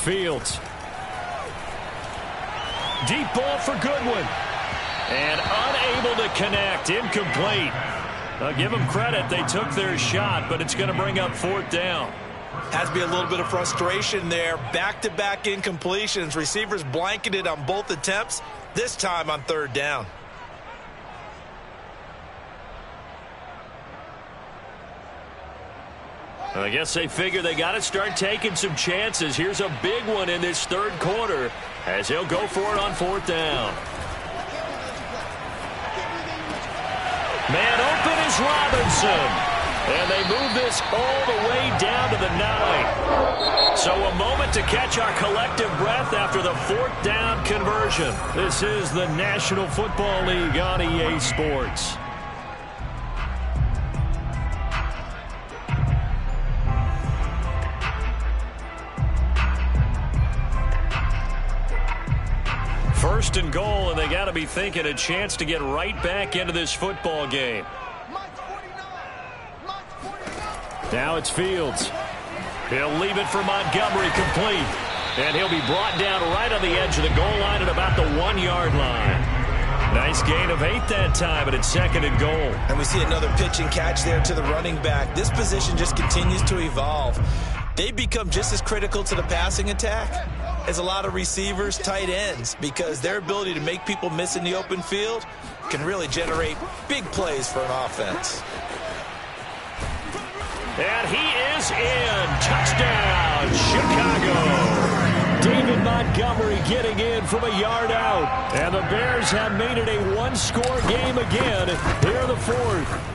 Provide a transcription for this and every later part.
Fields. Deep ball for Goodwin. And unable to connect. Incomplete. Give them credit. They took their shot, but it's going to bring up 4th down. Has to be a little bit of frustration there. Back-to-back incompletions. Receivers blanketed on both attempts, this time on 3rd down. I guess they figure they got to start taking some chances. Here's a big one in this 3rd quarter as he'll go for it on 4th down. Man open is Robinson. And they move this all the way down to the 9. So a moment to catch our collective breath after the 4th down conversion. This is the National Football League on EA Sports. First and goal, and they got to be thinking a chance to get right back into this football game. Now it's Fields. He'll leave it for Montgomery, complete. And he'll be brought down right on the edge of the goal line at about the 1-yard line. Nice gain of 8 that time, and it's 2nd and goal. And we see another pitch and catch there to the running back. This position just continues to evolve. They become just as critical to the passing attack as a lot of receivers, tight ends, because their ability to make people miss in the open field can really generate big plays for an offense. And he is in. Touchdown, Chicago. David Montgomery getting in from a yard out. And the Bears have made it a 1-score game again here in the 4th.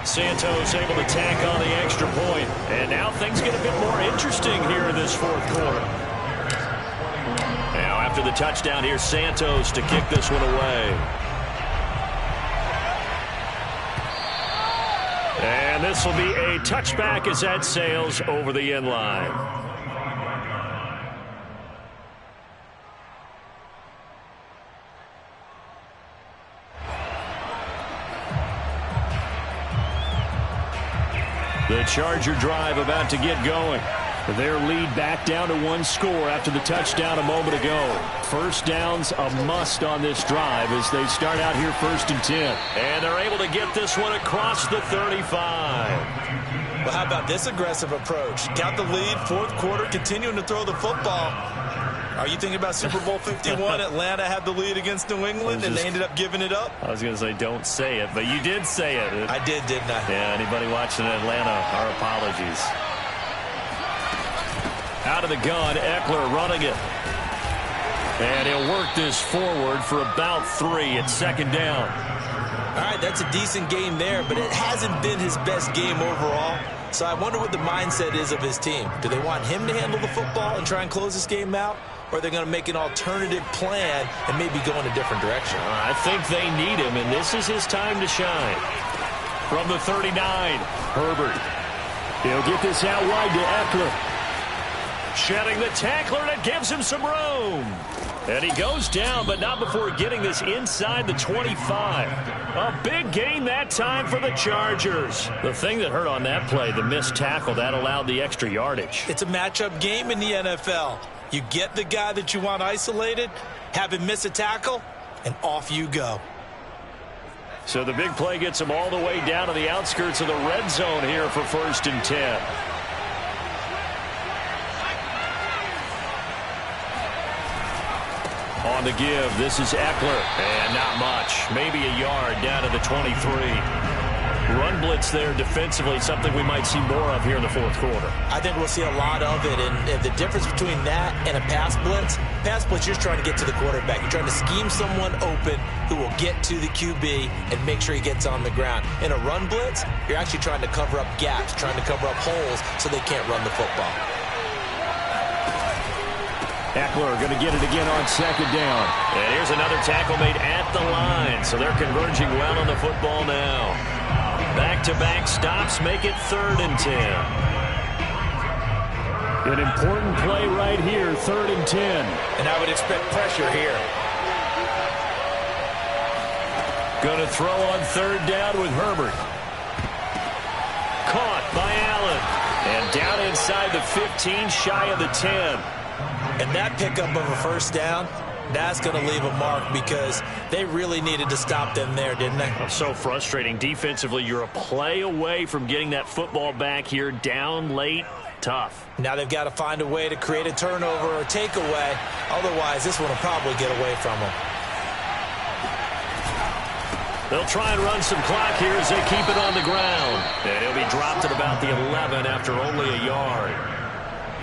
Santos able to tack on the extra point. And now things get a bit more interesting here in this 4th quarter. Now after the touchdown, here's Santos to kick this one away. And this will be a touchback as that sails over the end line. The Charger drive about to get going. Their lead back down to 1 score after the touchdown a moment ago. First down's a must on this drive as they start out here 1st and 10. And they're able to get this one across the 35. Well, how about this aggressive approach? Got the lead, 4th quarter, continuing to throw the football. Are you thinking about Super Bowl 51? Atlanta had the lead against New England, and they ended up giving it up? I was going to say don't say it, but you did say it. I did, didn't I? Yeah, anybody watching Atlanta, our apologies. Out of the gun, Eckler running it. And he'll work this forward for about 3 at 2nd down. All right, that's a decent game there, but it hasn't been his best game overall. So I wonder what the mindset is of his team. Do they want him to handle the football and try and close this game out? Or are they going to make an alternative plan and maybe go in a different direction? I think they need him, and this is his time to shine. From the 39, Herbert. He'll get this out wide to Eckler. Shedding the tackler, and it gives him some room. And he goes down, but not before getting this inside the 25. A big gain that time for the Chargers. The thing that hurt on that play, the missed tackle, that allowed the extra yardage. It's a matchup game in the NFL. You get the guy that you want isolated, have him miss a tackle, and off you go. So the big play gets him all the way down to the outskirts of the red zone here for 1st and 10. On the give, this is Eckler. And not much. Maybe a yard down to the 23. Run blitz there defensively, something we might see more of here in the 4th quarter. I think we'll see a lot of it. And the difference between that and a pass blitz, you're trying to get to the quarterback. You're trying to scheme someone open who will get to the QB and make sure he gets on the ground. In a run blitz, you're actually trying to cover up gaps, trying to cover up holes so they can't run the football. Eckler going to get it again on 2nd down. And here's another tackle made at the line. So they're converging well on the football now. Back-to-back stops make it 3rd and 10. An important play right here, 3rd and 10. And I would expect pressure here. Going to throw on 3rd down with Herbert. Caught by Allen. And Down inside the 15, shy of the 10. And that pickup of a first down, that's going to leave a mark because they really needed to stop them there, didn't they? Oh, so frustrating. Defensively, you're a play away from getting that football back here. Down late, tough. Now they've got to find a way to create a turnover or takeaway. Otherwise, this one will probably get away from them. They'll try and run some clock here as they keep it on the ground. And he'll be dropped at about the 11 after only a yard.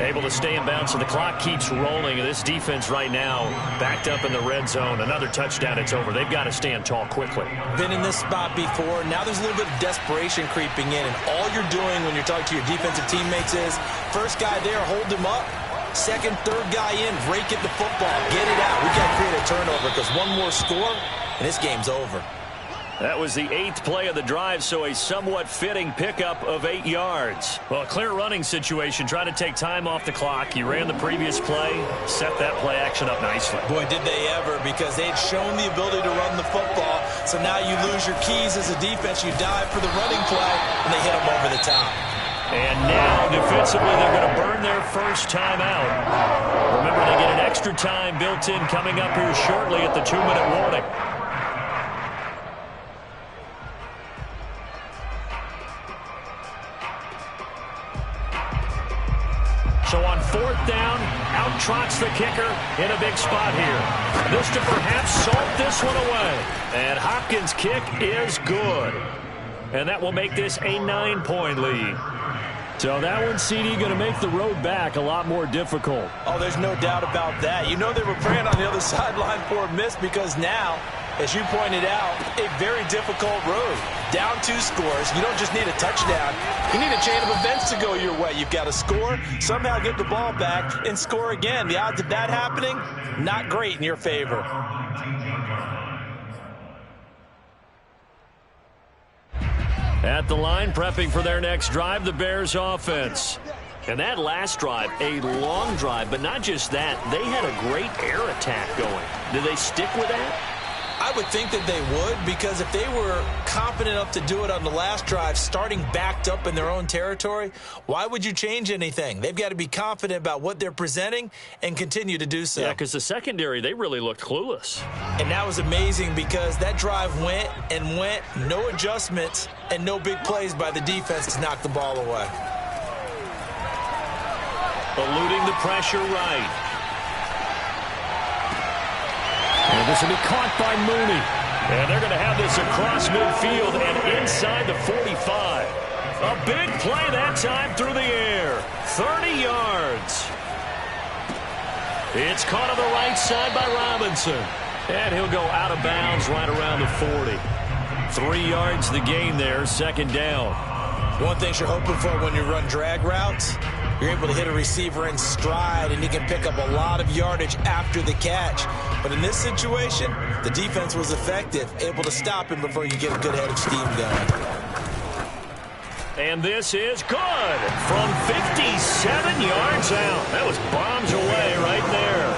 Able to stay in bounds, so the clock keeps rolling. And this defense right now backed up in the red zone. Another touchdown, it's over. They've got to stand tall quickly. Been in this spot before. Now there's a little bit of desperation creeping in. And all you're doing when you're talking to your defensive teammates is, first guy there, hold him up. Second, third guy in, rake at the football. Get it out. We got to create a turnover because one more score, and this game's over. That was the 8th play of the drive, so a somewhat fitting pickup of 8 yards. Well, a clear running situation. Try to take time off the clock. You ran the previous play, set that play action up nicely. Boy, did they ever, because they'd shown the ability to run the football. So now you lose your keys as a defense. You dive for the running play, and they hit them over the top. And now, defensively, they're going to burn their first time out. Remember, they get an extra time built in coming up here shortly at the 2-minute warning. So on 4th down, out trots the kicker in a big spot here. This to perhaps salt this one away. And Hopkins' kick is good. And that will make this a 9-point lead. So that one, CD, going to make the road back a lot more difficult. Oh, there's no doubt about that. You know they were praying on the other sideline for a miss because now, as you pointed out, a very difficult road. Down 2 scores. You don't just need a touchdown. You need a chain of events to go your way. You've got to score, somehow get the ball back, and score again. The odds of that happening, not great in your favor. At the line, prepping for their next drive, the Bears offense. And that last drive, a long drive, but not just that. They had a great air attack going. Did they stick with that? I would think that they would, because if they were confident enough to do it on the last drive, starting backed up in their own territory, why would you change anything? They've got to be confident about what they're presenting and continue to do so. Yeah, because the secondary, they really looked clueless. And that was amazing because that drive went and went, no adjustments, and no big plays by the defense to knock the ball away. Eluding the pressure right. And this will be caught by Mooney. And they're going to have this across midfield and inside the 45. A big play that time through the air. 30 yards. It's caught on the right side by Robinson. And he'll go out of bounds right around the 40. 3 yards the gain there, 2nd down. One thing you're hoping for when you run drag routes, you're able to hit a receiver in stride, and you can pick up a lot of yardage after the catch. But in this situation, the defense was effective, able to stop him before you get a good head of steam going. And this is good from 57 yards out. That was bombs away right there.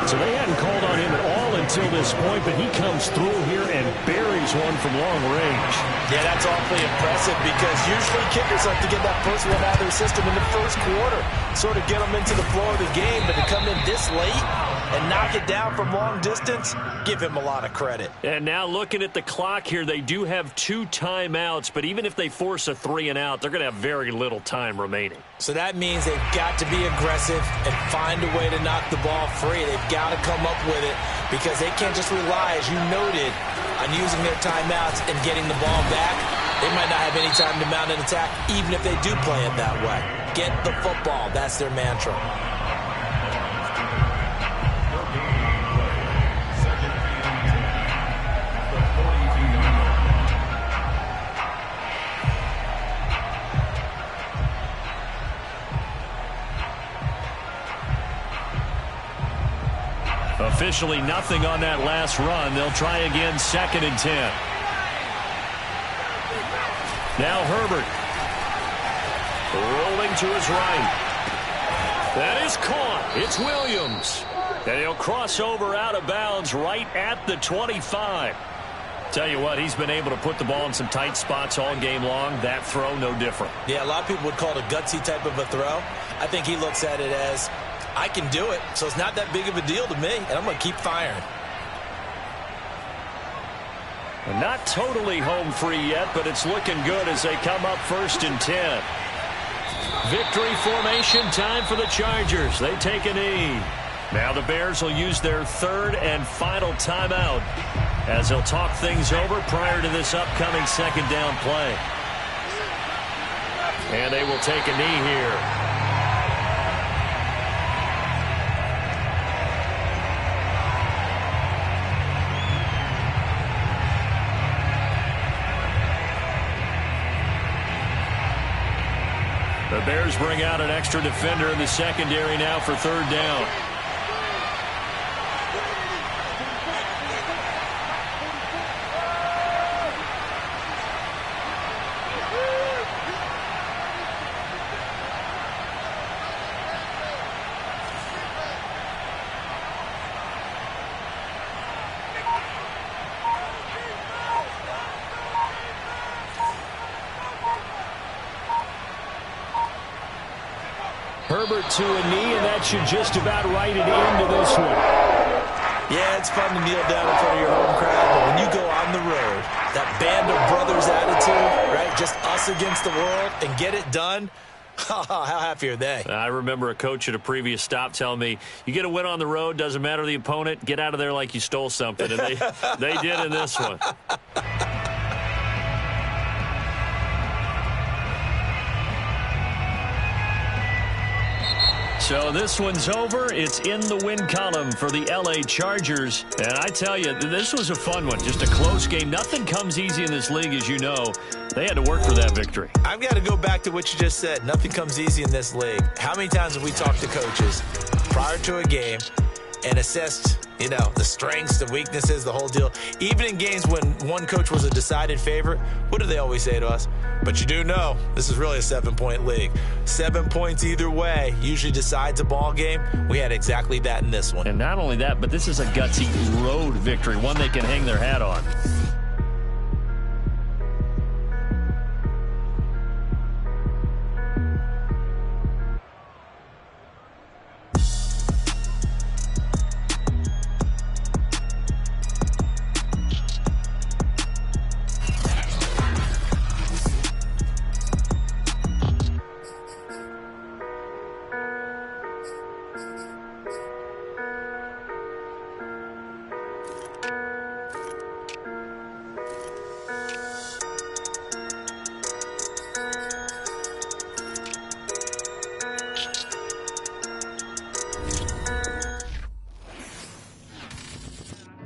So they hadn't called on him at all until this point, but he comes through here and buries one from long range. Yeah, that's awfully impressive because usually kickers like to get that first one out of their system in the first quarter, sort of get them into the flow of the game, but to come in this late and knock it down from long distance, give him a lot of credit. And now looking at the clock here, they do have 2 timeouts, but even if they force a 3 and out, they're going to have very little time remaining. So that means they've got to be aggressive and find a way to knock the ball free. They've got to come up with it because they can't just rely, as you noted, on using their timeouts and getting the ball back. They might not have any time to mount an attack, even if they do play it that way. Get the football. That's their mantra. Officially nothing on that last run. They'll try again, 2nd and 10. Now Herbert. Rolling to his right. That is caught. It's Williams. And he'll cross over out of bounds right at the 25. Tell you what, he's been able to put the ball in some tight spots all game long. That throw, no different. Yeah, a lot of people would call it a gutsy type of a throw. I think he looks at it as, I can do it, so it's not that big of a deal to me, and I'm going to keep firing. And not totally home free yet, but it's looking good as they come up 1st and 10. Victory formation time for the Chargers. They take a knee. Now the Bears will use their 3rd and final timeout as they'll talk things over prior to this upcoming 2nd down play. And they will take a knee here. The Bears bring out an extra defender in the secondary now for 3rd down. Herbert to a knee, and that should just about write it into this one. Yeah, it's fun to kneel down in front of your home crowd, but when you go on the road, that band of brothers attitude, right, just us against the world, and get it done, how happy are they? I remember a coach at a previous stop telling me, you get a win on the road, doesn't matter the opponent, get out of there like you stole something, and they did in this one. So this one's over. It's in the win column for the L.A. Chargers. And I tell you, this was a fun one. Just a close game. Nothing comes easy in this league, as you know. They had to work for that victory. I've got to go back to what you just said. Nothing comes easy in this league. How many times have we talked to coaches prior to a game and assessed, you know, the strengths, the weaknesses, the whole deal? Even in games when one coach was a decided favorite, what do they always say to us? But you do know this is really a 7-point league. 7 points either way usually decides a ball game. We had exactly that in this one. And not only that, but this is a gutsy road victory, one they can hang their hat on.